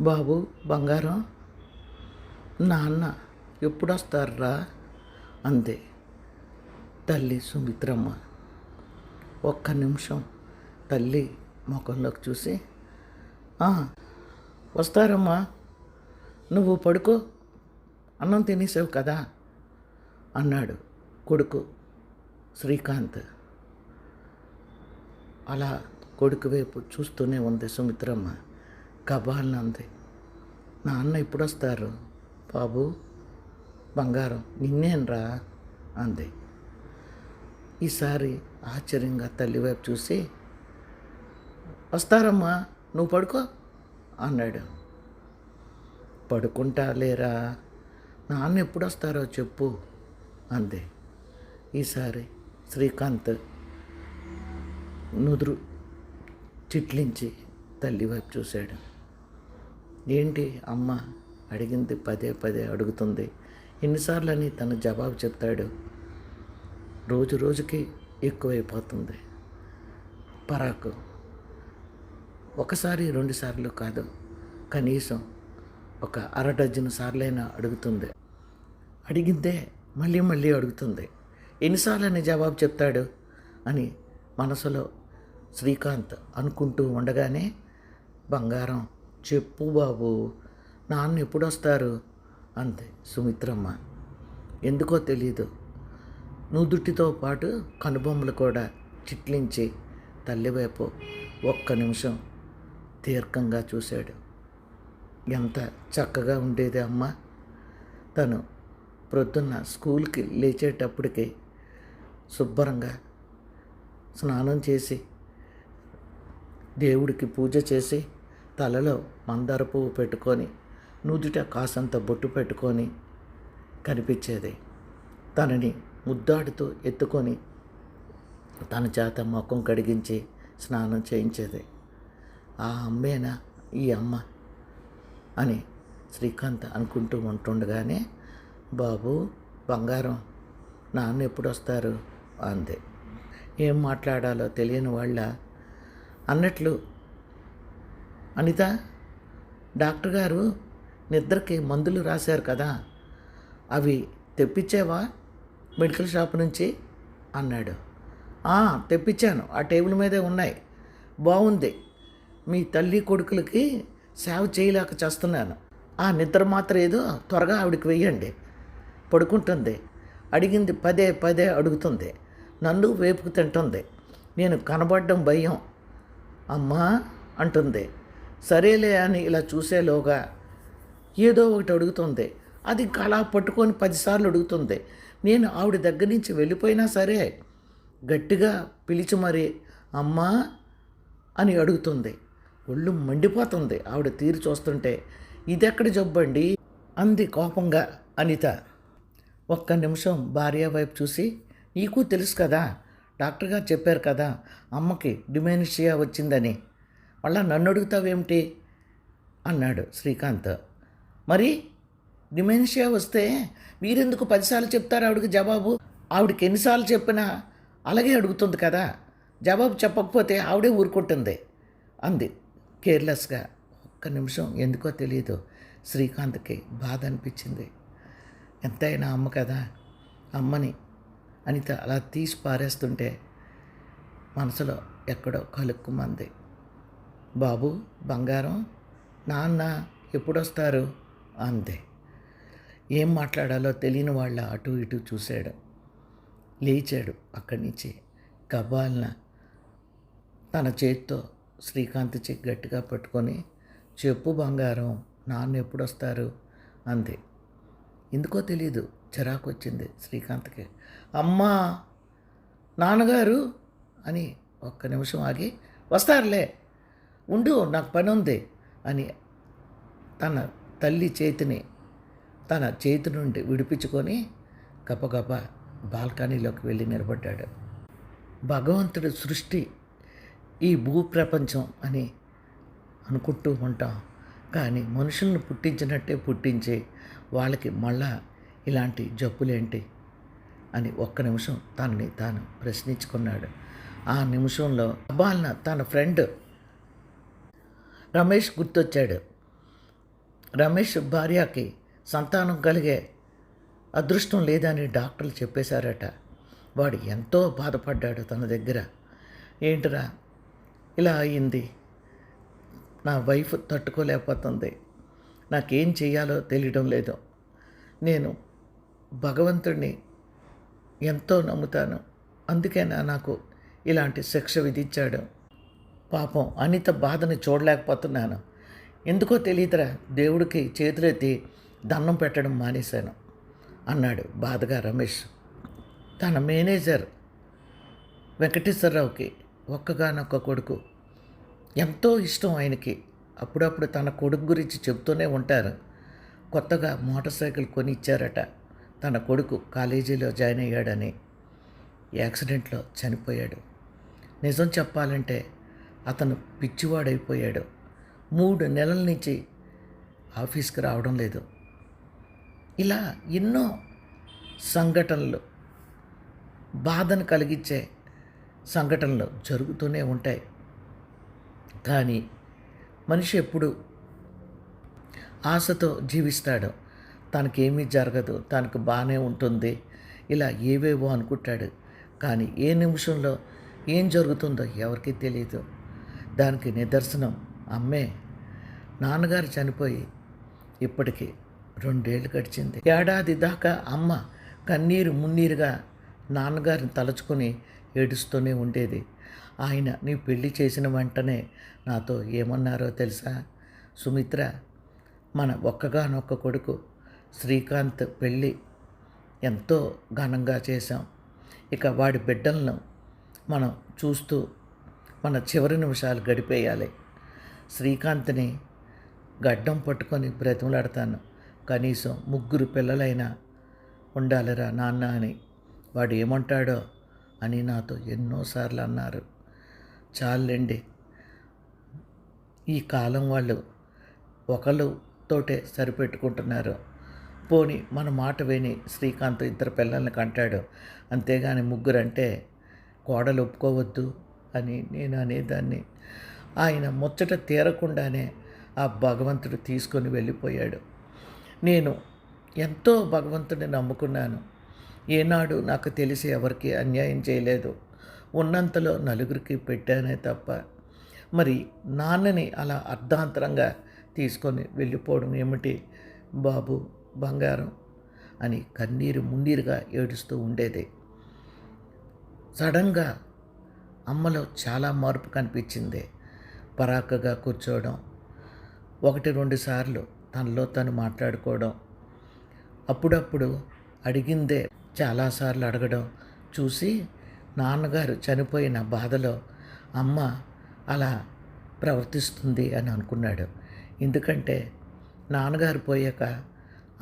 బాబు బంగారం, నాన్న ఎప్పుడొస్తారా అంది తల్లి సుమిత్రమ్మ. ఒక్క నిమిషం తల్లి ముఖంలోకి చూసి, వస్తారమ్మా, నువ్వు పడుకో, అన్నం తినేసావు కదా అన్నాడు కొడుకు శ్రీకాంత్. అలా కొడుకు వైపు చూస్తూనే ఉంది సుమిత్రమ్మ. గబాలనంది, నాన్న ఎప్పుడొస్తారు బాబు బంగారం, నిన్నేనరా అంది. ఈసారి ఆశ్చర్యంగా తల్లి వైపు చూసి, వస్తారమ్మా, నువ్వు పడుకో అన్నాడు. పడుకుంటా లేరా, నాన్న ఎప్పుడొస్తారో చెప్పు అంది. ఈసారి శ్రీకాంత్ నుదురు చిట్లించి తల్లి వైపు చూశాడు. ఏంటి అమ్మ అడిగింది పదే పదే అడుగుతుంది, ఎన్నిసార్లని తన జవాబు చెప్తాడు. రోజు రోజుకి ఎక్కువైపోతుంది పరాకు. ఒకసారి 2 సార్లు కాదు, కనీసం ఒక 1/2 డజను సార్లైనా అడుగుతుంది. అడిగిందే మళ్ళీ మళ్ళీ అడుగుతుంది. ఎన్నిసార్లని జవాబు చెప్తాడు అని మనసులో శ్రీకాంత్ అనుకుంటూ ఉండగానే, బంగారం చెప్పు బాబు, నాన్న ఎప్పుడొస్తారు అంది సుమిత్రమ్మ. ఎందుకో తెలీదు, నుదుటితో పాటు కనుబొమ్మలు కూడా చిట్లించి తల్లివైపు ఒక్క నిమిషం దీర్ఘంగా చూశాడు. ఎంత చక్కగా ఉండేది అమ్మ. తను ప్రొద్దున్న స్కూల్కి లేచేటప్పటికి శుభ్రంగా స్నానం చేసి దేవుడికి పూజ చేసి తలలో మందార పువ్వు పెట్టుకొని నుదుట కాసంత బొట్టు పెట్టుకొని కనిపించేది. తనని ముద్దాడుతూ ఎత్తుకొని తన చేత ముఖం కడిగించి స్నానం చేయించేది. ఆ అమ్మేనా ఈ అమ్మ అని శ్రీకాంత్ అనుకుంటూ ఉంటుండగానే, బాబు బంగారం, నాన్న ఎప్పుడు వస్తారు అంది. ఏం మాట్లాడాలో తెలియని వాళ్ళ అన్నట్లు, అనిత, డాక్టర్ గారు నిద్రకి మందులు రాశారు కదా, అవి తెప్పించావా మెడికల్ షాప్ నుంచి అన్నాడు. తెప్పించాను, ఆ టేబుల్ మీదే ఉన్నాయి, బాగుంది. మీ తల్లి కొడుకులకి సేవ చేయలేక చేస్తున్నాను. ఆ నిద్ర మాత్రం ఏదో త్వరగా ఆవిడకి వెయ్యండి, పడుకుంటుంది. అడిగింది పదే పదే అడుగుతుంది, నన్ను వేపుకు తింటుంది. నేను కనబడడం భయం అమ్మా అంటుంది. సరేలే అని ఇలా చూసేలోగా ఏదో ఒకటి అడుగుతుంది. అది అలా పట్టుకొని 10 సార్లు అడుగుతుంది. నేను ఆవిడ దగ్గర నుంచి వెళ్ళిపోయినా సరే గట్టిగా పిలిచి మరీ అమ్మా అని అడుగుతుంది. ఒళ్ళు మండిపోతుంది ఆవిడ తీరు చూస్తుంటే. ఇదెక్కడ జబ్బండి అంది కోపంగా అనిత. ఒక్క నిమిషం భార్య వైపు చూసి, నీకు తెలుసు కదా, డాక్టర్ గారు చెప్పారు కదా అమ్మకి డిమెన్షియా వచ్చిందని, మళ్ళా నన్ను అడుగుతావేమిటి అన్నాడు శ్రీకాంత్. మరి డిమెన్షియా వస్తే మీరెందుకు 10 సార్లు చెప్తారు ఆవిడకి జవాబు? ఆవిడకి ఎన్నిసార్లు చెప్పినా అలాగే అడుగుతుంది కదా, జవాబు చెప్పకపోతే ఆవిడే ఊరుకుంటుంది అంది కేర్లెస్గా. ఒక్క నిమిషం ఎందుకో తెలియదు శ్రీకాంత్కి బాధ అనిపించింది. ఎంతైనా అమ్మ కదా, అమ్మని అనిత అలా తీసి పారేస్తుంటే మనసులో ఎక్కడో కలుక్కుమంది. బాబు బంగారం, నాన్న ఎప్పుడొస్తారు అంది. ఏం మాట్లాడాలో తెలియని వాళ్ళ అటు ఇటు చూశాడు. లేచాడు అక్కడి నుంచి. గబాల్న తన చేతితో శ్రీకాంత్ చెయ్యి గట్టిగా పట్టుకొని, చెప్పు బంగారం, నాన్న ఎప్పుడొస్తారు అంది. ఎందుకో తెలీదు చిరాకు వచ్చింది శ్రీకాంత్కి. అమ్మా, నాన్నగారు అని ఒక్క నిమిషం ఆగి, వస్తారులే ఉండు, నాకు పని ఉంది అని తన తల్లి చేతిని తన చేతి నుండి విడిపించుకొని గబగబా బాల్కనీలోకి వెళ్ళి నిలబడ్డాడు. భగవంతుడి సృష్టి ఈ భూప్రపంచం అని అనుకుంటూ ఉంటాం, కానీ మనుషులను పుట్టించినట్టే పుట్టించి వాళ్ళకి మళ్ళా ఇలాంటి జబ్బులేంటి అని ఒక్క నిమిషం తనని తాను ప్రశ్నించుకున్నాడు. ఆ నిమిషంలో అబ్బాల్న తన ఫ్రెండ్ రమేష్ గుర్తొచ్చాడు. రమేష్ భార్యకి సంతానం కలిగే అదృష్టం లేదని డాక్టర్లు చెప్పేశారట. వాడు ఎంతో బాధపడ్డాడు తన దగ్గర. ఏంటిరా ఇలా అయింది, నా వైఫ్ తట్టుకోలేకపోతుంది, నాకేం చేయాలో తెలియడం లేదు, నేను భగవంతుడిని ఎంతో నమ్ముతాను, అందుకేనా నాకు ఇలాంటి శిక్ష విధించాడు. పాపం అనిత బాధని చూడలేకపోతున్నాను, ఎందుకో తెలియదురా దేవుడికి చేతులెత్తి దండం పెట్టడం మానేశాను అన్నాడు బాధగా రమేష్. తన మేనేజర్ వెంకటేశ్వరరావుకి ఒక్కగానొక్క కొడుకు, ఎంతో ఇష్టం ఆయనకి. అప్పుడప్పుడు తన కొడుకు గురించి చెబుతూనే ఉంటారు. కొత్తగా మోటార్ సైకిల్ కొని ఇచ్చారట. తన కొడుకు కాలేజీలో జాయిన్ అయ్యాడని యాక్సిడెంట్లో చనిపోయాడు. నిజం చెప్పాలంటే అతను పిచ్చివాడైపోయాడు. 3 నెలల నుంచి ఆఫీస్కి రావడం లేదు. ఇలా ఎన్నో సంఘటనలు, బాధను కలిగించే సంఘటనలు జరుగుతూనే ఉంటాయి. కానీ మనిషి ఎప్పుడు ఆశతో జీవిస్తాడు. తనకేమీ జరగదు, తనకు బాగానే ఉంటుంది, ఇలా ఏవేవో అనుకుంటాడు. కానీ ఏ నిమిషంలో ఏం జరుగుతుందో ఎవరికీ తెలియదు. దానికి నిదర్శనం అమ్మే. నాన్నగారు చనిపోయి ఇప్పటికి 2 ఏళ్ళు గడిచింది. ఏడాది దాకా అమ్మ కన్నీరు మున్నీరుగా నాన్నగారిని తలుచుకొని ఏడుస్తూనే ఉండేది. ఆయన నీ పెళ్లి చేసిన వెంటనే నాతో ఏమన్నారో తెలుసా? సుమిత్ర, మన ఒక్కగానొక్క కొడుకు శ్రీకాంత్ పెళ్ళి ఎంతో ఘనంగా చేశాం. ఇక వాడి బిడ్డలను మనం చూస్తూ మన చివరి నిమిషాలు గడిపేయాలి. శ్రీకాంత్ని గడ్డం పట్టుకొని బ్రతిమలాడతాను, కనీసం 3 పిల్లలైనా ఉండాలిరా నాన్న అని. వాడు ఏమంటాడో అని నాతో ఎన్నోసార్లు అన్నారు. చాలండి, ఈ కాలం వాళ్ళు ఒకళ్ళతోటే సరిపెట్టుకుంటున్నారు. పోని మన మాట విని శ్రీకాంత్ 2 పిల్లల్ని కంటాడు, అంతేగాని 3 అంటే కోడలు ఒప్పుకోవద్దు అని నేను అనేదాన్ని. ఆయన ముచ్చట తీరకుండానే ఆ భగవంతుడు తీసుకొని వెళ్ళిపోయాడు. నేను ఎంతో భగవంతుడిని నమ్ముకున్నాను. ఏనాడు నాకు తెలిసి ఎవరికి అన్యాయం చేయలేదు. ఉన్నంతలో నలుగురికి పెట్టానే తప్ప. మరి నాన్నని అలా అర్ధాంతరంగా తీసుకొని వెళ్ళిపోవడం ఏమిటి బాబు బంగారం అని కన్నీరు మున్నీరుగా ఏడుస్తూ ఉండేది. సడన్గా అమ్మలో చాలా మార్పు కనిపించింది. పరాకగా కూర్చోవడం, 1-2 సార్లు తనలో తను మాట్లాడుకోవడం, అప్పుడప్పుడు అడిగిందే చాలాసార్లు అడగడం చూసి నాన్నగారు చనిపోయిన బాధలో అమ్మ అలా ప్రవర్తిస్తుంది అని అనుకున్నాడు. ఎందుకంటే నాన్నగారు పోయాక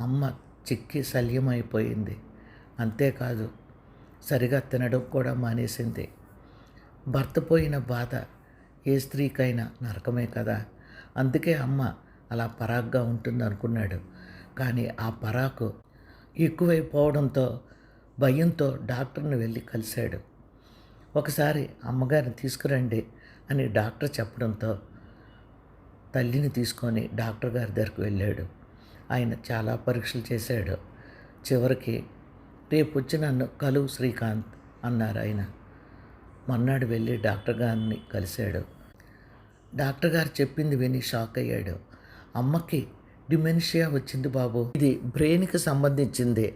అమ్మ చిక్కి శల్యమైపోయింది. అంతేకాదు, సరిగా తినడం కూడా మానేసింది. భర్త పోయిన బాధ ఏ స్త్రీకైనా నరకమే కదా. అందుకే అమ్మ అలా పరాగ్గా ఉంటుంది అనుకున్నాడు. కానీ ఆ పరాకు ఎక్కువైపోవడంతో భయంతో డాక్టర్ని వెళ్ళి కలిశాడు. ఒకసారి అమ్మగారిని తీసుకురండి అని డాక్టర్ చెప్పడంతో తల్లిని తీసుకొని డాక్టర్ గారి దగ్గరికి వెళ్ళాడు. ఆయన చాలా పరీక్షలు చేశాడు. చివరికి రేపు వచ్చి నన్ను కలువు శ్రీకాంత్ అన్నారు ఆయన. మర్నాడు వెళ్ళి డాక్టర్ గారిని కలిశాడు. డాక్టర్ గారు చెప్పింది విని షాక్ అయ్యాడు. అమ్మకి డిమెన్షియా వచ్చింది బాబు, ఇది బ్రెయిన్కి సంబంధించింది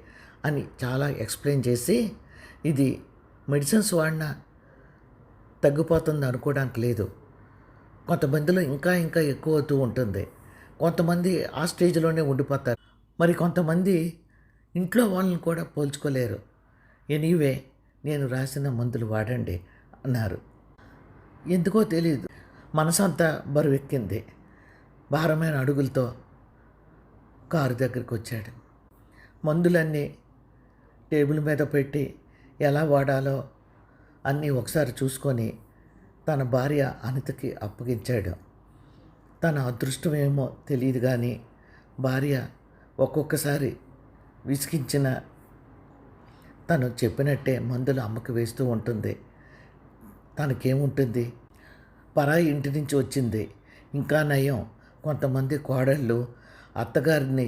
అని చాలా ఎక్స్ప్లెయిన్ చేసి, ఇది మెడిసిన్స్ వాడినా తగ్గిపోతుంది అనుకోవడానికి లేదు, కొంతమందిలో ఇంకా ఇంకా ఎక్కువ అవుతూ ఉంటుంది, కొంతమంది ఆ స్టేజ్లోనే ఉండిపోతారు, మరి కొంతమంది ఇంట్లో వాళ్ళని కూడా పోల్చుకోలేరు. ఎనీవే నేను రాసిన మందులు వాడండి అన్నారు. ఎందుకో తెలియదు, మనసంతా బరువెక్కింది. భారమైన అడుగులతో కారు దగ్గరికి వచ్చాడు. మందులన్నీ టేబుల్ మీద పెట్టి ఎలా వాడాలో అన్నీ ఒకసారి చూసుకొని తన భార్య అనితకి అప్పగించాడు. తన అదృష్టమేమో తెలియదు కానీ భార్య ఒక్కొక్కసారి విసిగించిన తను చెప్పినట్టే మందులు అమ్మకి వేస్తూ ఉంటుంది. తనకేముంటుంది, పరాయి ఇంటి నుంచి వచ్చింది. ఇంకా నయం, కొంతమంది కోడళ్ళు అత్తగారిని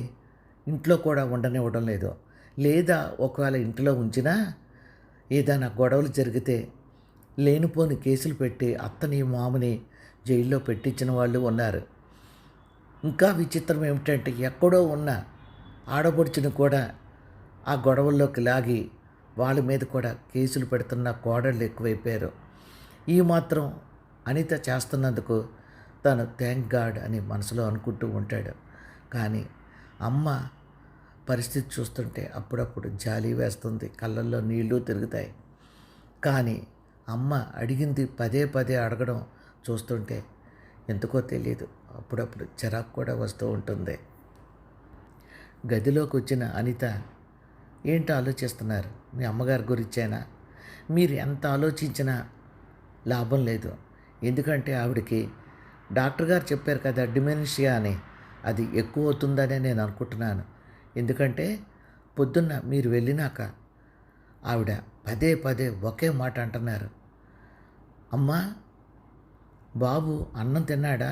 ఇంట్లో కూడా ఉండనివ్వడం లేదు. లేదా ఒకవేళ ఇంట్లో ఉంచినా ఏదైనా గొడవలు జరిగితే లేనిపోని కేసులు పెట్టి అత్తని, మామని జైల్లో పెట్టించిన వాళ్ళు ఉన్నారు. ఇంకా విచిత్రం ఏమిటంటే ఎక్కడో ఉన్న ఆడపడుచుని కూడా ఆ గొడవల్లోకి లాగి వాళ్ళ మీద కూడా కేసులు పెడుతున్న కోడళ్ళు ఎక్కువైపోయారు. ఈ మాత్రం అనిత చేస్తున్నందుకు తను థ్యాంక్ గాడ్ అని మనసులో అనుకుంటూ ఉంటాడు. కానీ అమ్మ పరిస్థితి చూస్తుంటే అప్పుడప్పుడు జాలి వేస్తుంది, కళ్ళల్లో నీళ్లు తిరుగుతాయి. కానీ అమ్మ అడిగింది పదే పదే అడగడం చూస్తుంటే ఎందుకో తెలియదు, అప్పుడప్పుడు చిరాకు కూడా వస్తూ ఉంటుంది. గదిలోకి వచ్చిన అనిత, ఏంటో ఆలోచిస్తున్నారు? మీ అమ్మగారి గురించేనా? మీరు ఎంత ఆలోచించినా లాభం లేదు. ఎందుకంటే ఆవిడకి డాక్టర్ గారు చెప్పారు కదా డిమెన్షియా అని, అది ఎక్కువ అవుతుందనే నేను అనుకుంటున్నాను. ఎందుకంటే పొద్దున్న మీరు వెళ్ళినాక ఆవిడ పదే పదే ఒకే మాట అంటున్నారు. అమ్మా, బాబు అన్నం తిన్నాడా?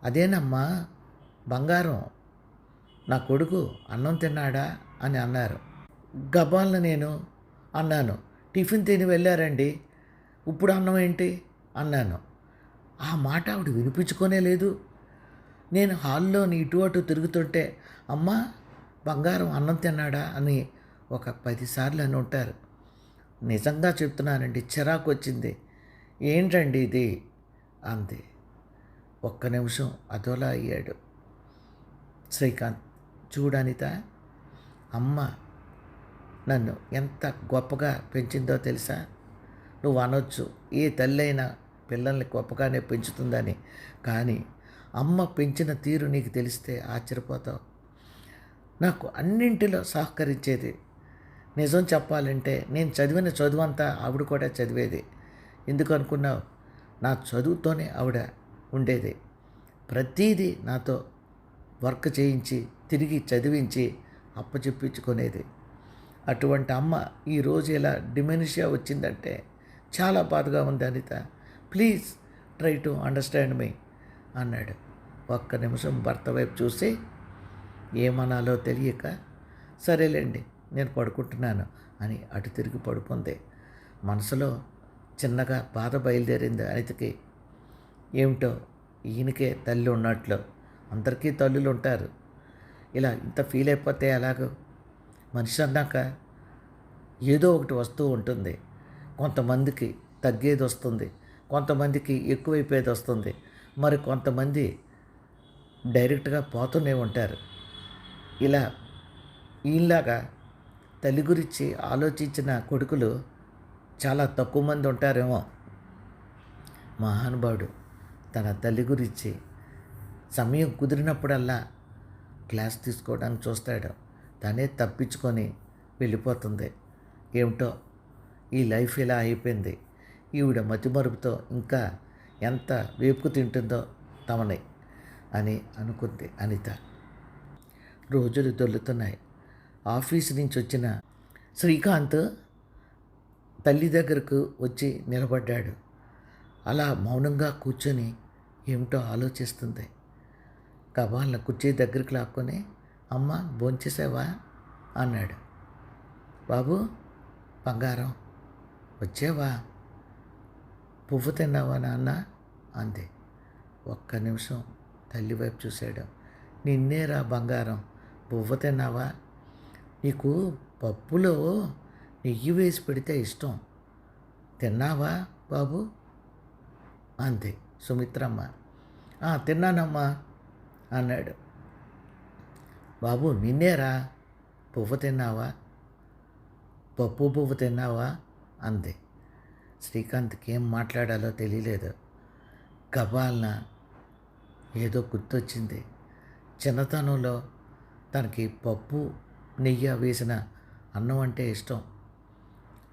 అదేనమ్మా బంగారం, నా కొడుకు అన్నం తిన్నాడా అని అన్నారు. గబాల్న నేను అన్నాను, టిఫిన్ తిని వెళ్ళారండి, ఇప్పుడు అన్నం ఏంటి అన్నాను. ఆ మాట ఆవిడ వినిపించుకోనే లేదు. నేను హాల్లోని ఇటు అటు తిరుగుతుంటే అమ్మా బంగారం అన్నం తిన్నాడా అని ఒక 10 సార్లు అని ఉంటారు. నిజంగా చెప్తున్నానండి, చిరాకు వచ్చింది. ఏంటండి ఇది అంది. ఒక్క నిమిషం అదోలా అయ్యాడు శ్రీకాంత్. చూడనిత, అమ్మ నన్ను ఎంత గొప్పగా పెంచిందో తెలుసా? నువ్వు అనొచ్చు ఏ తల్లి అయినా పిల్లల్ని గొప్పగానే పెంచుతుందని, కానీ అమ్మ పెంచిన తీరు నీకు తెలిస్తే ఆశ్చర్యపోతావు. నాకు అన్నింటిలో సహకరించేది. నిజం చెప్పాలంటే నేను చదివిన చదువంతా ఆవిడ కూడా చదివేది. ఎందుకు అనుకున్నావు? నా చదువుతోనే ఆవిడ ఉండేది. ప్రతీదీ నాతో వర్క్ చేయించి తిరిగి చదివించి అప్పచెప్పించుకునేది. అటువంటి అమ్మ ఈరోజు ఇలా డిమెన్షియా వచ్చిందంటే చాలా బాధగా ఉంది Anitha. Please try to understand me అన్నాడు. ఒక్క నిమిషం భర్త వైపు చూసి ఏమనాలో తెలియక సరేలేండి నేను పడుకుంటున్నాను అని అటు తిరిగి పడుకుంది. మనసులో చిన్నగా బాధ బయలుదేరింది అనితకి. ఏమిటో ఈయనకే తల్లి ఉన్నట్లు, అందరికీ తల్లులు ఉంటారు, ఇలా ఇంత ఫీల్ అయిపోతే ఎలాగో? మనిషి అన్నాక ఏదో ఒకటి వస్తూ ఉంటుంది. కొంతమందికి తగ్గేది వస్తుంది, కొంతమందికి ఎక్కువైపోయేది వస్తుంది, మరి కొంతమంది డైరెక్ట్గా పోతూనే ఉంటారు. ఇలా ఈలాగా తల్లి గురించి ఆలోచించిన కొడుకులు చాలా తక్కువ మంది ఉంటారేమో. మహానుభావుడు తన తల్లి గురించి సమయం కుదిరినప్పుడల్లా క్లాస్ తీసుకోవడానికి చూస్తాడు. తనే తప్పించుకొని వెళ్ళిపోతుంది. ఏమిటో ఈ లైఫ్ ఇలా అయిపోయింది. ఈవిడ మతిమరుపుతో ఇంకా ఎంత వేపుకు తింటుందో తమని అని అనుకుంది అనిత. రోజులు దొల్లుతున్నాయి. ఆఫీస్ నుంచి వచ్చిన శ్రీకాంత్ తల్లి దగ్గరకు వచ్చి నిలబడ్డాడు. అలా మౌనంగా కూర్చొని ఏమిటో ఆలోచిస్తుంది. కబాల్న కుర్చీ దగ్గరికి లాక్కొని, అమ్మ భోంచేసావా అన్నాడు. బాబు బంగారం వచ్చావా? పువ్వు తిన్నావా నాన్న అంది. ఒక్క నిమిషం తల్లి వైపు చూశాడు. నిన్నేరా బంగారం, పువ్వు తిన్నావా? నీకు పప్పులో నెయ్యి వేసి పెడితే ఇష్టం, తిన్నావా బాబు అంది సుమిత్రమ్మ. తిన్నానమ్మా అన్నాడు. బాబు నిన్నేరా, పువ్వు తిన్నావా, పప్పు పువ్వు తిన్నావా అంది. శ్రీకాంత్కి ఏం మాట్లాడాలో తెలియలేదు. గబాల్న ఏదో గుర్తొచ్చింది. చిన్నతనంలో తనకి పప్పు నెయ్యి వేసిన అన్నం అంటే ఇష్టం.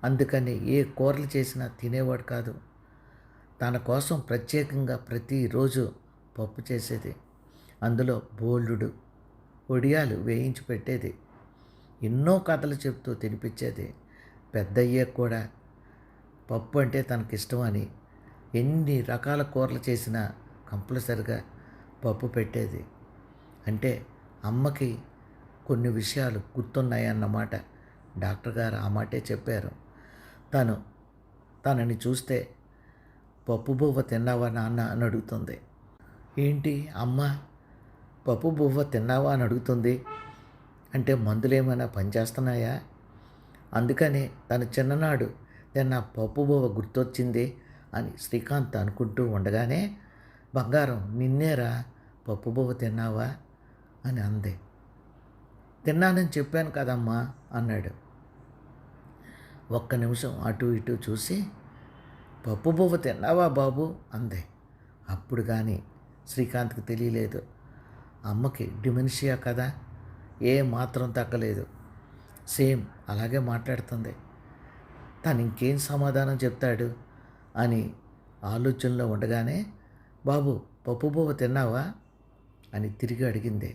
అందుకని ఏ కూరలు చేసినా తినేవాడు కాదు. తన కోసం ప్రత్యేకంగా ప్రతిరోజు పప్పు చేసేది. అందులో బోల్డుడు వడియాలు వేయించి పెట్టేది. ఎన్నో కథలు చెప్తూ తినిపించేది. పెద్దయ్యాక కూడా పప్పు అంటే తనకిష్టమని ఎన్ని రకాల కూరలు చేసినా కంపల్సరిగా పప్పు పెట్టేది. అంటే అమ్మకి కొన్ని విషయాలు గుర్తున్నాయన్నమాట. డాక్టర్ గారు ఆ మాటే చెప్పారు. తను తనని చూస్తే పప్పు బువ్వ తిన్నావా నాన్న అని అడుగుతుంది. ఏంటి అమ్మ పప్పు బువ్వ తిన్నావా అని అడుగుతుంది అంటే మందులేమైనా పనిచేస్తున్నాయా? అందుకనే తన చిన్ననాడు తిన్న పప్పు బువ్వ గుర్తొచ్చింది అని శ్రీకాంత్ అనుకుంటూ ఉండగానే, బంగారం నిన్నేరా పప్పు బువ్వ తిన్నావా అని అంది. తిన్నానని చెప్పాను కదమ్మా అన్నాడు. ఒక్క నిమిషం అటు ఇటు చూసి, పప్పు బువ్వ తిన్నావా బాబు అంది. అప్పుడు కానీ శ్రీకాంత్కి తెలియలేదు, అమ్మకి డిమెన్షియా కదా, ఏ మాత్రం తగ్గలేదు, సేమ్ అలాగే మాట్లాడుతుంది. తను ఇంకేం సమాధానం చెప్తాడు అని ఆలోచనలో ఉండగానే, బాబు పప్పు బువ్వ తిన్నావా అని తిరిగి అడిగింది.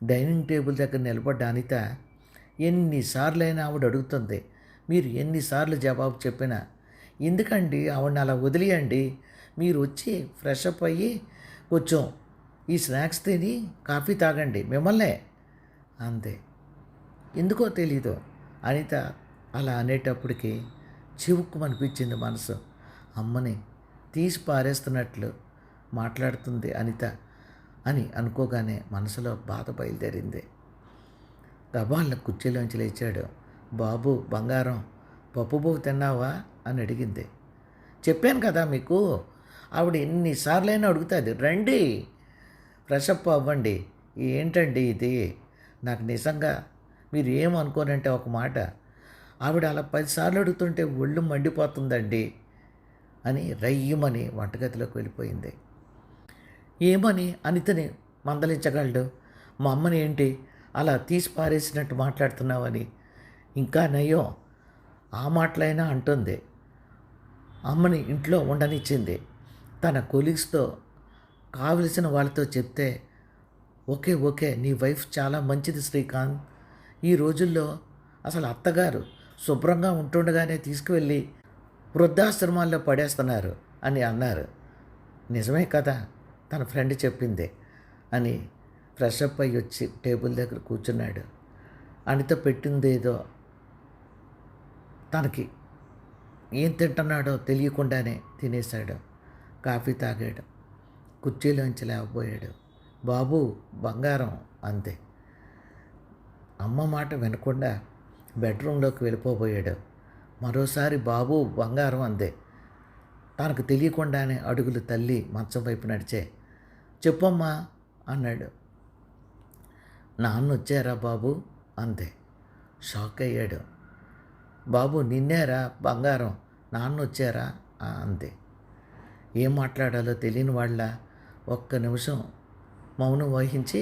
డైనింగ్ టేబుల్ దగ్గర నిలబడ్డ అనిత ఎన్నిసార్లైనా ఆవిడ అడుగుతుంది. మీరు ఎన్నిసార్లు జవాబు చెప్పినా, ఎందుకండి ఆవిడని అలా వదిలేయండి, మీరు వచ్చి ఫ్రెష్ అప్ అయ్యి కొంచెం ఈ స్నాక్స్ తిని కాఫీ తాగండి మిమ్మల్నే అంతే. ఎందుకో తెలీదు అనిత అలా అనేటప్పటికి చివుక్కుమనిపించింది మనసు. అమ్మని తీసి పారేస్తున్నట్లు మాట్లాడుతుంది అనిత అని అనుకోగానే మనసులో బాధ బయలుదేరింది. గబాళ్ళ కుర్చీలోంచి లేచాడు. బాబు బంగారం పప్పు బువ్వ తిన్నావా అని అడిగింది. చెప్పాను కదా మీకు, ఆవిడ ఎన్నిసార్లైనా అడుగుతుంది, రండి ఫ్రెష్ అప్ అవ్వండి. ఏంటండి ఇది, నాకు నిజంగా మీరు ఏమనుకోనంటే ఒక మాట, ఆవిడ అలా 10 సార్లు అడుగుతుంటే ఒళ్ళు మండిపోతుందండి అని రయ్యమని వంటగదిలోకి వెళ్ళిపోయింది. ఏమని అనితని మందలించగలడు, మా అమ్మని ఏంటి అలా తీసి పారేసినట్టు మాట్లాడుతున్నావని. ఇంకా నయ్యో ఆ మాటలైనా అంటుంది. అమ్మని ఇంట్లో ఉండనిచ్చింది. తన కొలీగ్స్తో కావలసిన వాళ్ళతో చెప్తే, ఓకే ఓకే నీ వైఫ్ చాలా మంచిది శ్రీకాంత్, ఈ రోజుల్లో అసలు అత్తగారు శుభ్రంగా ఉంటుండగానే తీసుకువెళ్ళి వృద్ధాశ్రమాల్లో పడేస్తున్నారు అని అన్నారు. నిజమే కదా తన ఫ్రెండ్ చెప్పింది అని ఫ్రెష్ అప్ అయ్యి వచ్చి టేబుల్ దగ్గర కూర్చున్నాడు. అనిత పెట్టిందేదో తనకి ఏం తింటున్నాడో తెలియకుండానే తినేశాడు. కాఫీ తాగాడు. కుర్చీలోంచి లేవబోయాడు. బాబు బంగారం అంతే. అమ్మ మాట వినకుండా బెడ్రూమ్లోకి వెళ్ళిపోబోయాడు. మరోసారి బాబు బంగారం అందే. తనకు తెలియకుండానే అడుగులు తల్లి మంచం వైపు నడిచే. చెప్పమ్మా అన్నాడు. నాన్న వచ్చారా బాబు అంతే. షాక్ అయ్యాడు. బాబు నిన్నేరా బంగారం, నాన్న వచ్చారా అంతే. ఏం మాట్లాడాలో తెలియని వాళ్ళ ఒక్క నిమిషం మౌనం వహించి,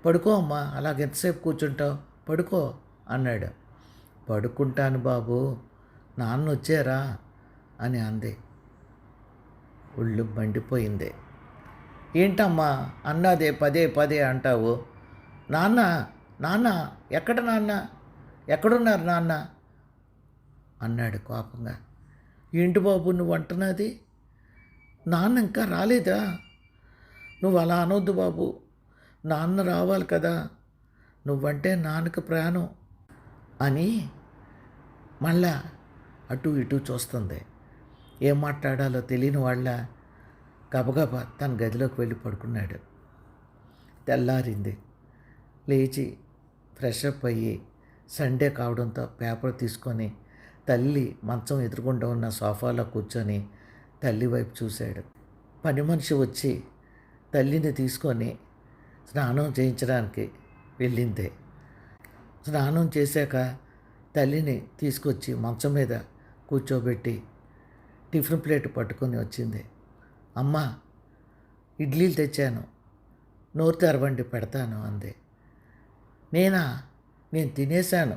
పడుకో అమ్మా అలాగెంతసేపు కూర్చుంటావు, పడుకో అన్నాడు. పడుకుంటాను బాబు, నాన్న వచ్చారా అని అంది. ఒళ్ళు మండిపోయింది. ఏంటమ్మా అన్నదే పదే పదే అంటావు, నాన్న నాన్న ఎక్కడ నాన్న, ఎక్కడున్నారు నాన్న అన్నాడు కోపంగా. ఏంటి బాబు నువ్వు అంటున్నది, నాన్న ఇంకా రాలేదా, నువ్వు అలా అనొద్దు బాబు, నాన్న రావాలి కదా, నువ్వంటే నాన్నకు ప్రాణం అని మళ్ళా అటు ఇటు చూస్తుంది. ఏం మాట్లాడాలో తెలియని వాళ్ళ గబగబా తన గదిలోకి వెళ్ళి పడుకున్నాడు. తెల్లారింది. లేచి ఫ్రెష్ అప్ అయ్యి సండే కావడంతో పేపర్ తీసుకొని తల్లి మంచం ఎదురుగుండా ఉన్న సోఫాలో కూర్చొని తల్లి వైపు చూశాడు. పని మనిషి వచ్చి తల్లిని తీసుకొని స్నానం చేయించడానికి వెళ్ళింది. స్నానం చేశాక తల్లిని తీసుకొచ్చి మంచం మీద కూర్చోబెట్టి టిఫిన్ ప్లేట్ పట్టుకొని వచ్చింది. అమ్మ ఇడ్లీలు తెచ్చాను, నోరు తెరవండి పెడతాను అంది. నేను తినేశాను,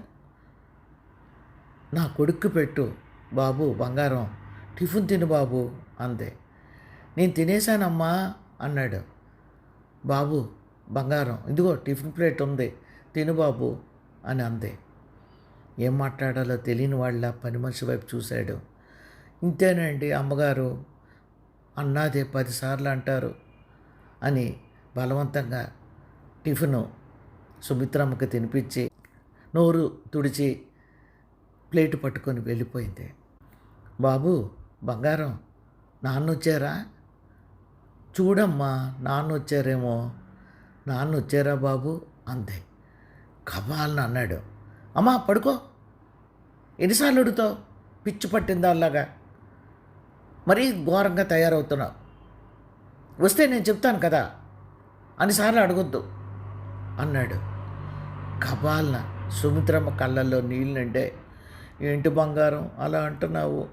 నా కొడుక్కు పెట్టు బాబు బంగారం, టిఫిన్ తిను బాబు అంది. నేను తినేశానమ్మా అన్నాడు. బాబు బంగారం ఇదిగో టిఫిన్ ప్లేట్ ఉంది, తిను బాబు అని అంది. ఏం మాట్లాడాలో తెలియని వాళ్ళ పని మనిషి వైపు చూశాడు. ఇంతేనండి అమ్మగారు, అన్నాదే 10 సార్లు అంటారు అని బలవంతంగా టిఫిను సుమిత్రమ్మకి తినిపించి నోరు తుడిచి ప్లేటు పట్టుకొని వెళ్ళిపోయింది. బాబు బంగారం, నాన్న వచ్చారా? చూడమ్మా, నాన్న వచ్చారేమో. నాన్న వచ్చారా బాబు అంతే. కబాల్ని అన్నాడు, అమ్మా పడుకో, ఎన్నిసార్లు అడుగుతావు? పిచ్చి పట్టిందా అలాగా? మరీ ఘోరంగా తయారవుతున్నావు. వస్తే నేను చెప్తాను కదా, అన్నిసార్లు అడగొద్దు అన్నాడు. కబాల్న సుమిత్రమ్మ కళ్ళల్లో నీళ్ళు నిండే. ఏంటి బంగారం అలా అంటున్నావు?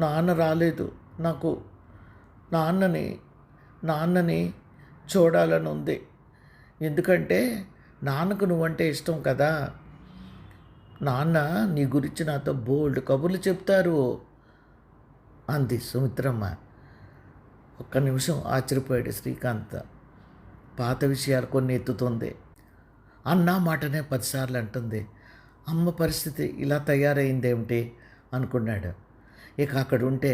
నాన్న రాలేదు, నాకు నాన్నని చూడాలని ఉంది. ఎందుకంటే నాన్నకు నువ్వంటే ఇష్టం కదా. నాన్న నీ గురించి నాతో బోల్డ్ కబుర్లు చెప్తారు అంది సుమిత్రమ్మ. ఒక్క నిమిషం ఆశ్చర్యపోయాడు శ్రీకాంత్. పాత విషయాలు కొన్ని ఎత్తుతుంది. అన్న మాటనే 10 సార్లు అంటుంది. అమ్మ పరిస్థితి ఇలా తయారైందేమిటి అనుకున్నాడు. ఇక అక్కడ ఉంటే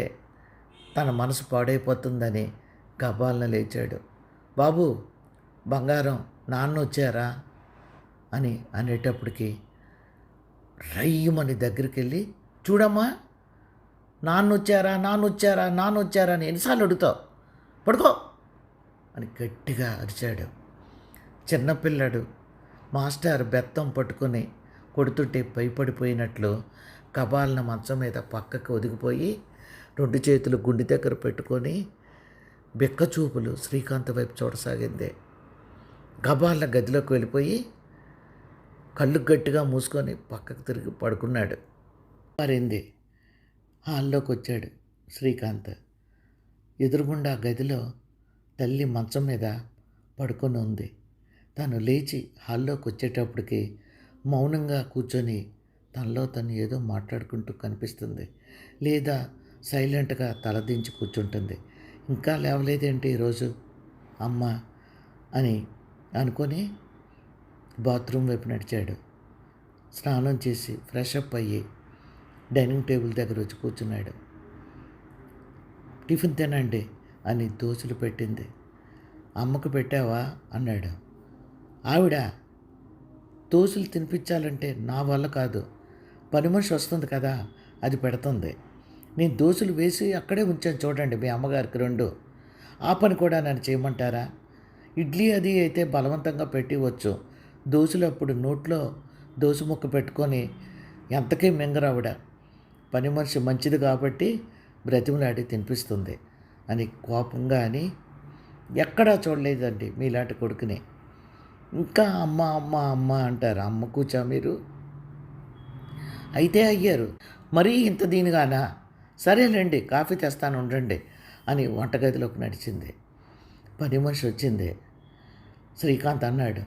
తన మనసు పాడైపోతుందని గబాలన లేచాడు. బాబు బంగారం, నాన్న వచ్చారా అని అనేటప్పటికి రయ్యమని దగ్గరికి వెళ్ళి, చూడమ్మా, నాన్న వచ్చారా అని ఎన్నిసార్లు అడుగుతావు? పడుకో అని గట్టిగా అరిచాడు. చిన్నపిల్లాడు మాస్టర్ బెత్తం పట్టుకొని కొడుతుంటే భయపడిపోయినట్లు కబాలన మంచం మీద పక్కకు ఒదిగిపోయి 2 చేతులు గుండె దగ్గర పెట్టుకొని బెక్క చూపులు శ్రీకాంత్ వైపు చూడసాగింది. గబాలన గదిలోకి వెళ్ళిపోయి కళ్ళు గట్టిగా మూసుకొని పక్కకు తిరిగి పడుకున్నాడు. మారింది. హాల్లోకి వచ్చాడు శ్రీకాంత్. ఎదురుగుండా గదిలో తల్లి మంచం మీద పడుకొని ఉంది. తను లేచి హాల్లోకి వచ్చేటప్పటికి మౌనంగా కూర్చొని తనలో తను ఏదో మాట్లాడుకుంటూ కనిపిస్తుంది. లేదా సైలెంట్గా తలదించి కూర్చుంటుంది. ఇంకా లేవలేదేంటి ఈరోజు అమ్మ అని అనుకొని బాత్రూమ్ వైపు నడిచాడు. స్నానం చేసి ఫ్రెష్ అప్ అయ్యి డైనింగ్ టేబుల్ దగ్గర వచ్చి కూర్చున్నాడు. టిఫిన్ తినండి అని దోశలు పెట్టింది. అమ్మకు పెట్టావా అన్నాడు. ఆవిడ దోశలు తినిపించాలంటే నా వల్ల కాదు, పని మనిషి వస్తుంది కదా, అది పెడుతుంది. నేను దోశలు వేసి అక్కడే ఉంచాను చూడండి మీ అమ్మగారికి 2. ఆ పని కూడా నన్ను చేయమంటారా? ఇడ్లీ అది అయితే బలవంతంగా పెట్టివచ్చు. దోశలు అప్పుడు నోట్లో దోశ ముక్క పెట్టుకొని ఎంతకీ మింగరావిడ. పని మనిషి మంచిది కాబట్టి బ్రతిమలాడి తినిపిస్తుంది అని కోపంగా అని. ఎక్కడా చూడలేదండి మీలాంటి కొడుకుని. ఇంకా అమ్మ అమ్మ అమ్మ అంటారు. అమ్మ కూర్చా మీరు అయితే అయ్యారు. మరీ ఇంత దీనిగానా? సరేలేండి, కాఫీ తెస్తాను ఉండండి అని వంటగదిలోకి నడిచింది. పని మనిషి వచ్చింది. శ్రీకాంత్ అన్నాడు,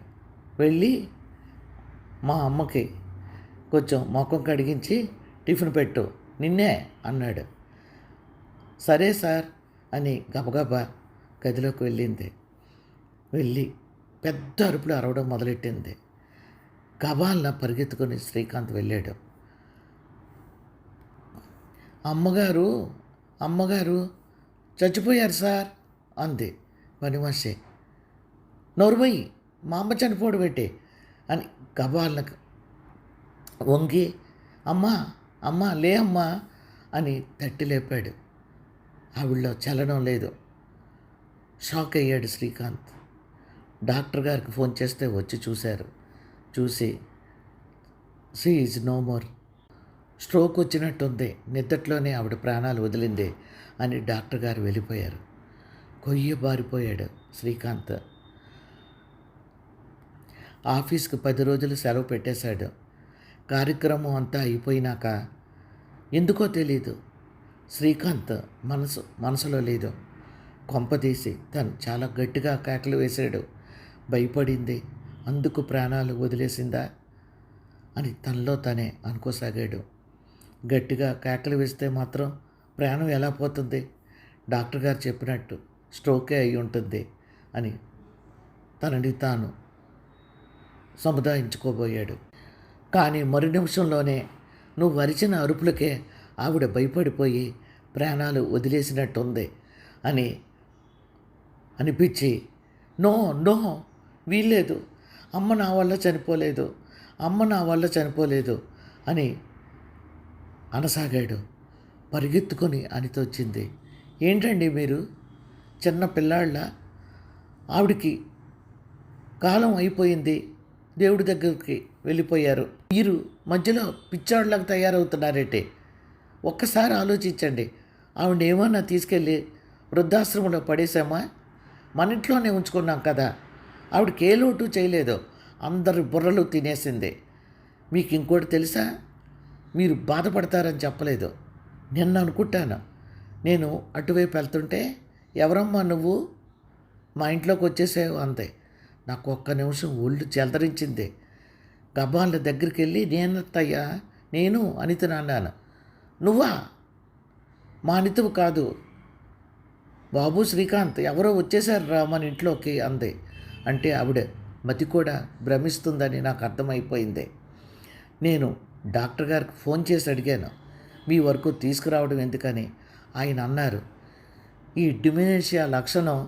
వెళ్ళి మా అమ్మకి కొంచెం ముఖం కడిగించి టిఫిన్ పెట్టు, నిన్నే అన్నాడు. సరే సార్ అని గబగబా గదిలోకి వెళ్ళింది. వెళ్ళి పెద్ద అరుపులు అరవడం మొదలెట్టింది. గబాల్న పరిగెత్తుకొని శ్రీకాంత్ వెళ్ళాడు. అమ్మగారు చచ్చిపోయారు సార్ అంది పని మనిషి. నోరుబోయి, మా అమ్మ చనిపోవడం పెట్టి అని గబాల్నకు వంగి అమ్మ లే అమ్మా అని తట్టి లేపాడు. ఆవిడలో చలనం లేదు. షాక్ అయ్యాడు శ్రీకాంత్. డాక్టర్ గారికి ఫోన్ చేస్తే వచ్చి చూశారు. చూసి she is no more, stroke వచ్చినట్టుంది, నిద్దట్లోనే ఆవిడ ప్రాణాలు వదిలింది అని డాక్టర్ గారు వెళ్ళిపోయారు. కొయ్య బారిపోయాడు శ్రీకాంత్. ఆఫీస్కి 10 రోజులు సెలవు పెట్టేశాడు. కార్యక్రమం అంతా అయిపోయినాక ఎందుకో తెలీదు శ్రీకాంత్ మనసులో లేదు. కొంపదీసి తను చాలా గట్టిగా కేకలు వేశాడు. భయపడింది, అందుకు ప్రాణాలు వదిలేసిందా అని తనలో తనే అనుకోసాగాడు. గట్టిగా కేకలు వేస్తే మాత్రం ప్రాణం ఎలా పోతుంది? డాక్టర్ గారు చెప్పినట్టు స్ట్రోకే అయి ఉంటుంది అని తనని తాను సముదాయించుకోబోయాడు. కానీ మరు నిమిషంలోనే నువ్వు అరిచిన అరుపులకే ఆవిడ భయపడిపోయి ప్రాణాలు వదిలేసినట్టుంది అని అనిపించి, నో వీల్లేదు, అమ్మ నా వల్ల చనిపోలేదు, అమ్మ నా వల్ల చనిపోలేదు అని అనసాగాడు. పరిగెత్తుకొని అనిత వచ్చింది. ఏంటండి మీరు చిన్న పిల్లాళ్ళ, ఆవిడికి కాలం అయిపోయింది, దేవుడి దగ్గరికి వెళ్ళిపోయారు, మీరు మధ్యలో పిచ్చాళ్ళలాగా తయారవుతున్నారేంటి? ఒక్కసారి ఆలోచించండి. ఆవిడ ఏమన్నా తీసుకెళ్ళి వృద్ధాశ్రమంలో పడేసామా? మన ఇంట్లోనే ఉంచుకున్నాం కదా. ఆవిడకి ఏ లోటు చేయలేదు, అందరి బుర్రలు తినేసింది. మీకు ఇంకోటి తెలుసా, మీరు బాధపడతారని చెప్పలేదు. నిన్న అనుకుంటాను, నేను అటువైపు వెళ్తుంటే, ఎవరమ్మా నువ్వు, మా ఇంట్లోకి వచ్చేసావు అంతే. నాకు ఒక్క నిమిషం ఒళ్ళు చెలదరించింది. గబాళ్ళ దగ్గరికి వెళ్ళి, నేనత్తయ్యా, నేను అనితను అన్నాను. నువ్వా? మా అనితవు కాదు బాబు, శ్రీకాంత్, ఎవరో వచ్చేసారు రా మన ఇంట్లోకి అంది. అంటే ఆవిడ మతి కూడా భ్రమిస్తుందని నాకు అర్థమైపోయింది. నేను డాక్టర్ గారికి ఫోన్ చేసి అడిగాను, మీ వరకు తీసుకురావడం ఎందుకని. ఆయన అన్నారు, ఈ డిమెన్షియా లక్షణం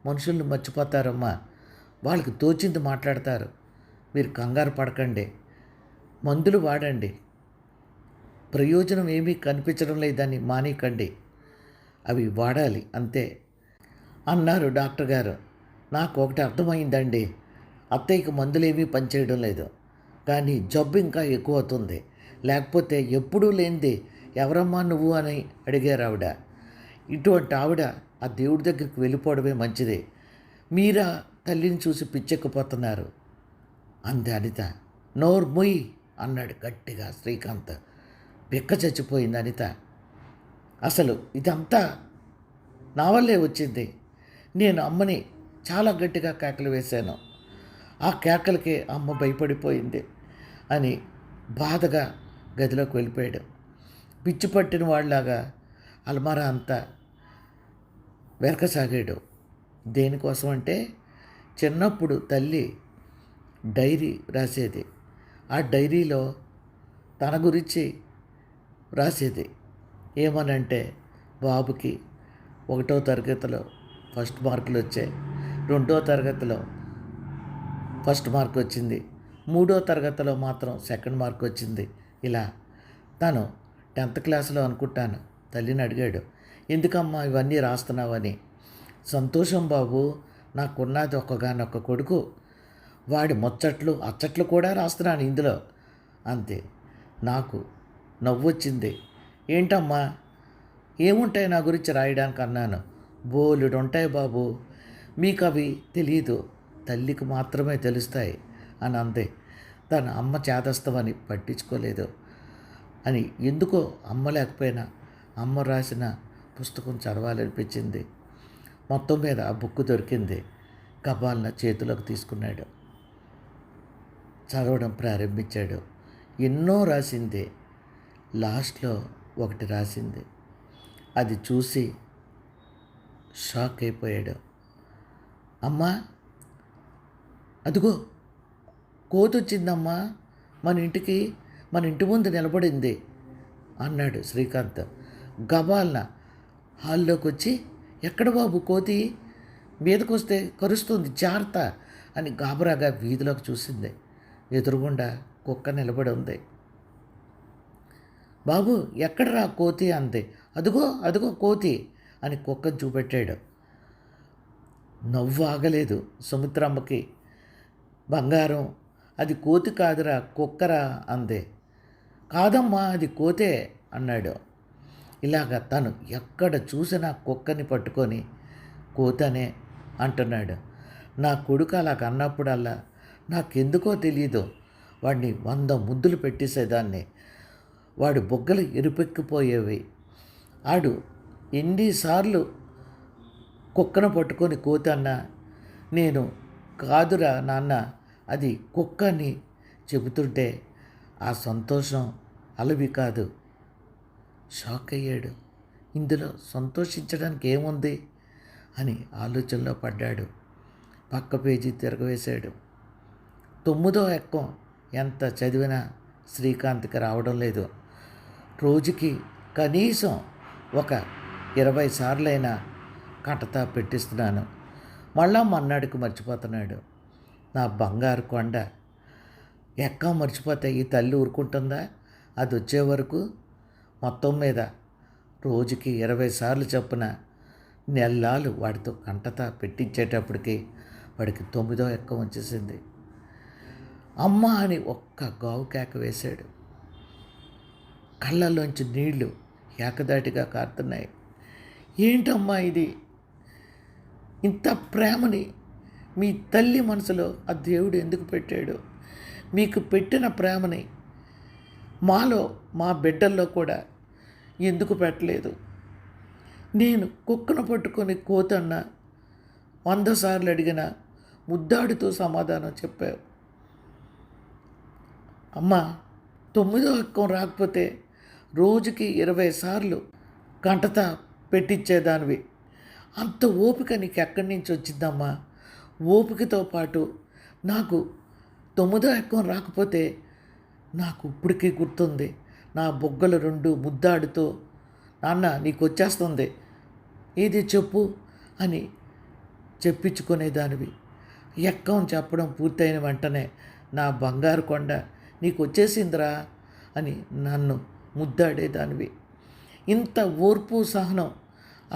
మనుషుల్ని మర్చిపోతారమ్మా, వాళ్ళకి తోచింది మాట్లాడతారు, మీరు కంగారు పడకండి, మందులు వాడండి, ప్రయోజనం ఏమీ కనిపించడం లేదని మానేయకండి, అవి వాడాలి అంతే అన్నారు డాక్టర్ గారు. నాకు ఒకటి అర్థమైందండి, అత్తయ్యకి మందులేమీ పనిచేయడం లేదు, కానీ జబ్బు ఇంకా ఎక్కువ అవుతుంది. లేకపోతే ఎప్పుడూ లేనిది ఎవరమ్మా నువ్వు అని అడిగారు ఆవిడ. ఇటువంటి ఆవిడ ఆ దేవుడి దగ్గరికి వెళ్ళిపోవడమే మంచిది, మీరా తల్లిని చూసి పిచ్చెక్కిపోతున్నారు అంది అనిత. నోరు మొయ్ అన్నాడు గట్టిగా శ్రీకాంత్. బిక్క చచ్చిపోయింది అనిత. అసలు ఇదంతా నా వల్లే వచ్చింది. నేను అమ్మని చాలా గట్టిగా కేకలు వేశాను, ఆ కేకలకే అమ్మ భయపడిపోయింది అని బాధగా గదిలోకి వెళ్ళిపోయాడు. పిచ్చి పట్టిన వాళ్ళలాగా అల్మారా అంతా వెనకసాగాడు. దేనికోసం అంటే, చిన్నప్పుడు తల్లి డైరీ రాసేది, ఆ డైరీలో తన గురించి రాసేది. ఏమనంటే, బాబుకి 1వ తరగతిలో ఫస్ట్ మార్కులు వచ్చాయి, 2వ తరగతిలో ఫస్ట్ మార్క్ వచ్చింది, 3వ తరగతిలో మాత్రం సెకండ్ మార్క్ వచ్చింది. ఇలా తను 10th క్లాస్లో అనుకుంటాను తల్లిని అడిగాడు, ఎందుకమ్మా ఇవన్నీ రాస్తున్నావని. సంతోషం బాబు, నాకున్నది ఒక్కగానొక్క కొడుకు, వాడి ముచ్చట్లు అచ్చట్లు కూడా రాస్తున్నాను ఇందులో అంతే. నాకు నవ్వొచ్చింది. ఏంటమ్మా, ఏముంటాయి నా గురించి రాయడానికి అన్నాను. బోలెడు ఉంటాయి బాబు, మీకు అవి తెలీదు, తల్లికి మాత్రమే తెలుస్తాయి అని అంది. తన అమ్మ చేదస్తమని పట్టించుకోలేదు అని, ఎందుకో అమ్మ లేకపోయినా అమ్మ రాసిన పుస్తకం చదవాలనిపించింది. మొత్తం మీద ఆ బుక్ దొరికింది. కబాల్న చేతిలోకి తీసుకున్నాడు, చదవడం ప్రారంభించాడు. ఎన్నో రాసింది, లాస్ట్లో ఒకటి రాసింది. అది చూసి షాక్ అయిపోయాడు. అమ్మా, అదిగో కోతి వచ్చిందమ్మా మన ఇంటికి, మన ఇంటి ముందు నిలబడింది అన్నాడు శ్రీకాంత్. గబాల్న హాల్లోకి వచ్చి, ఎక్కడ బాబు కోతి, మీదకి వస్తే కరుస్తుంది జాగ్రత్త అని గాబరాగా వీధిలోకి చూసింది. ఎదురుగుండా కుక్క నిలబడి ఉంది. బాబు ఎక్కడరా కోతి అంది. అదిగో అదిగో కోతి అని కుక్కను చూపెట్టాడు. నవ్వు ఆగలేదు సుమిత్రమ్మకి. బంగారం, అది కోతి కాదురా కుక్కరా అంది. కాదమ్మా అది కోతే అన్నాడు. ఇలాగ తను ఎక్కడ చూసినా కుక్కని పట్టుకొని కోతనే అంటున్నాడు. నా కొడుకు అలాగ అన్నప్పుడల్లా నాకెందుకో తెలీదు, వాడిని 100 ముద్దులు పెట్టేసేదాన్ని, వాడి బొగ్గలు ఎరుపెక్కిపోయేవి. ఆడు ఎన్నిసార్లు కుక్కను పట్టుకొని కోతన్నా, నేను కాదురా నాన్న అది కుక్క అని చెబుతుంటే ఆ సంతోషం అలవి కాదు. షాక్ అయ్యాడు. ఇందులో సంతోషించడానికి ఏముంది అని ఆలోచనలో పడ్డాడు. పక్క పేజీ తిరగవేశాడు. 9వ ఎక్కం ఎంత చదివినా శ్రీకాంత్కి రావడం లేదు. రోజుకి కనీసం ఒక 20 సార్లైనా కంటతా పెట్టిస్తున్నాను. మళ్ళా మన్నాడికి మర్చిపోతున్నాడు. నా బంగారు కొండ. ఎక్క మర్చిపోతే ఈ తల్లి ఊరుకుంటుందా? అది వచ్చే వరకు మొత్తం మీద రోజుకి 20 సార్లు చొప్పున నెల్లాళ్ళు వాడితో కంటత పెట్టించేటప్పటికి వాడికి 9వ ఎక్కం వచ్చేసింది. అమ్మ అని ఒక్క గావు కేక వేశాడు. కళ్ళల్లోంచి నీళ్లు ఏకదాటిగా కారుతున్నాయి. ఏంటమ్మా ఇది? ఇంత ప్రేమని మీ తల్లి మనసులో ఆ దేవుడు ఎందుకు పెట్టాడు? మీకు పెట్టిన ప్రేమని మాలో, మా బిడ్డల్లో కూడా ఎందుకు పెట్టలేదు? నేను కుక్కను పట్టుకొని కోతన్నా 100 సార్లు అడిగినా ముద్దాడుతూ సమాధానం చెప్పావు. అమ్మ, 9వ ఎక్కం రాకపోతే రోజుకి 20 సార్లు కంటత పెట్టించేదానివి. అంత ఓపిక నీకు ఎక్కడి నుంచి వచ్చిందమ్మా? ఓపికతో పాటు నాకు 9వ ఎక్కం రాకపోతే నాకు ఇప్పటికీ గుర్తుంది. నా బొగ్గలు 2 ముద్దాడుతూ, నాన్న నీకు వచ్చేస్తుంది, ఏది చెప్పు అని చెప్పించుకునేదానివి. ఎక్కం చెప్పడం పూర్తయిన వెంటనే నా బంగారు కొండ నీకు వచ్చేసిందిరా అని నన్ను ముద్దాడేదానివి. ఇంత ఓర్పు సహనం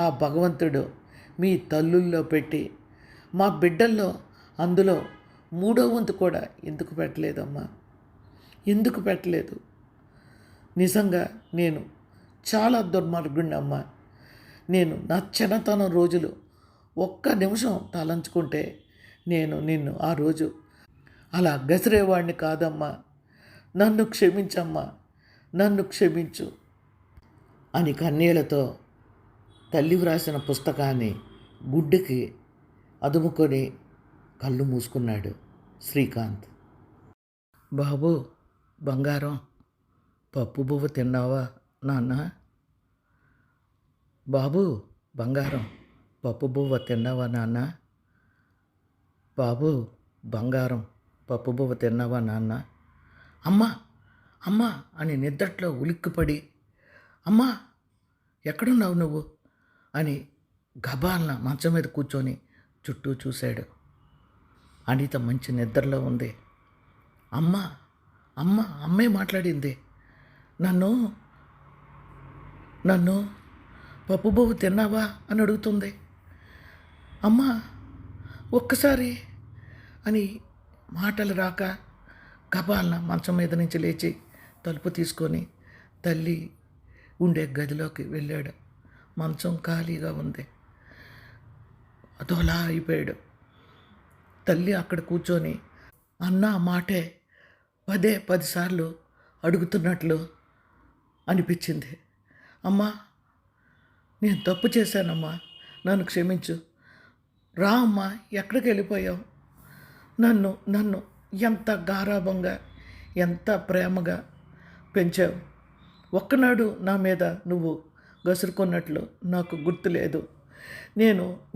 ఆ భగవంతుడు మీ తల్లుల్లో పెట్టి మా బిడ్డల్లో అందులో 3వ వంతు కూడా ఎందుకు పెట్టలేదమ్మా? ఎందుకు పెట్టలేదు? నిజంగా నేను చాలా దుర్మార్గుడినమ్మా. నేను నా చిన్నతనం రోజులు ఒక్క నిమిషం తలంచుకుంటే నేను నిన్ను ఆ రోజు అలా గసిరేవాడిని కాదమ్మా. నన్ను క్షమించమ్మా, నన్ను క్షమించు అని కన్నీళ్లతో తల్లి వ్రాసిన పుస్తకాన్ని గుడ్డుకి అదుముకొని కళ్ళు మూసుకున్నాడు శ్రీకాంత్. బాబు బంగారం, పప్పు బువ్వ తిన్నావా నాన్న? బాబు బంగారం, పప్పు బువ్వ తిన్నావా నాన్న? బాబు బంగారం, పప్పు బువ్వ తిన్నావా నాన్న? అమ్మా అమ్మా అని నిద్దట్లో ఉలిక్కిపడి, అమ్మా ఎక్కడున్నావు నువ్వు అని గబాలన మంచం మీద కూర్చొని చుట్టూ చూశాడు. అనిత మంచి నిద్రలో ఉంది. అమ్మ అమ్మ అమ్మే మాట్లాడింది. నన్ను నన్ను పప్పు బువ్వ తిన్నావా అని అడుగుతుంది. అమ్మా ఒక్కసారి అని మాటలు రాక గబాలన మంచం మీద నుంచి లేచి తలుపు తీసుకొని తల్లి ఉండే గదిలోకి వెళ్ళాడు. మంచం ఖాళీగా ఉంది. అదోలా అయిపోయాడు. తల్లి అక్కడ కూర్చొని అన్న మాటే 10 సార్లు అడుగుతున్నట్లు అనిపించింది. అమ్మా నేను తప్పు చేశానమ్మా, నన్ను క్షమించు. రా అమ్మా, ఎక్కడికి వెళ్ళిపోయావు? నన్ను నన్ను ఎంత గారాబంగా, ఎంత ప్రేమగా పెంచావు. ఒక్కనాడు నా మీద నువ్వు గసురుకున్నట్లు నాకు గుర్తులేదు.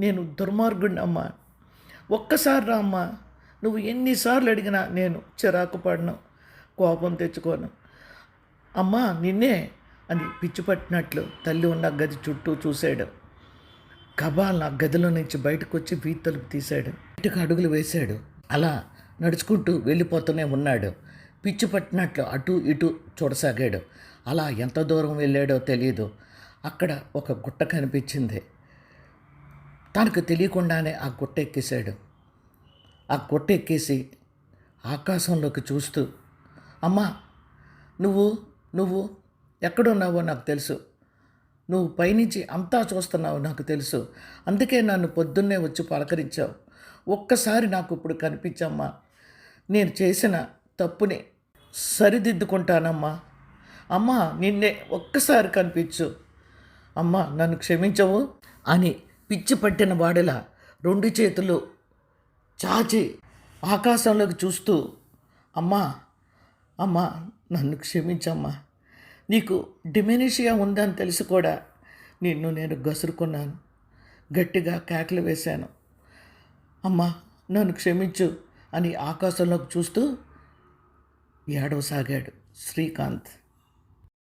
నేను దుర్మార్గుడిని అమ్మా. ఒక్కసారి రా అమ్మా, నువ్వు ఎన్నిసార్లు అడిగినా నేను చిరాకు పడను, కోపం తెచ్చుకోను. అమ్మా నిన్నే అని పిచ్చి పట్టినట్లు తల్లి ఉన్న గది చుట్టూ చూశాడు. కబాల్ ఆ గదిలో నుంచి బయటకు వచ్చి వీధి తలుపు తీశాడు. బయటకు అడుగులు వేశాడు. అలా నడుచుకుంటూ వెళ్ళిపోతూనే ఉన్నాడు. పిచ్చి పట్టినట్లు అటు ఇటు చూడసాగాడు. అలా ఎంత దూరం వెళ్ళాడో తెలియదు. అక్కడ ఒక గుట్ట కనిపించింది. తనకు తెలియకుండానే ఆ గుట్ట ఎక్కేశాడు. ఆ గుట్ట ఎక్కేసి ఆకాశంలోకి చూస్తూ, అమ్మా నువ్వు ఎక్కడున్నావో నాకు తెలుసు. నువ్వు పైనుంచి అంతా చూస్తున్నావు నాకు తెలుసు. అందుకే నన్ను పొద్దున్నే వచ్చి పలకరించావు. ఒక్కసారి నాకు ఇప్పుడు కనిపించమ్మా. నేను చేసిన తప్పుని సరిదిద్దుకుంటానమ్మా. అమ్మా నిన్నే ఒక్కసారి కనిపించు. అమ్మా నన్ను క్షమించవు అని పిచ్చి పట్టిన వాడిలా 2 చేతులు చాచి ఆకాశంలోకి చూస్తూ, అమ్మా అమ్మా నన్ను క్షమించమ్మా. నీకు డిమెన్షియా ఉందని తెలిసి కూడా నిన్ను నేను గసురుకున్నాను. గట్టిగా కేకలు వేశాను. అమ్మా నన్ను క్షమించు అని ఆకాశంలోకి చూస్తూ ఏడవసాగాడు శ్రీకాంత్.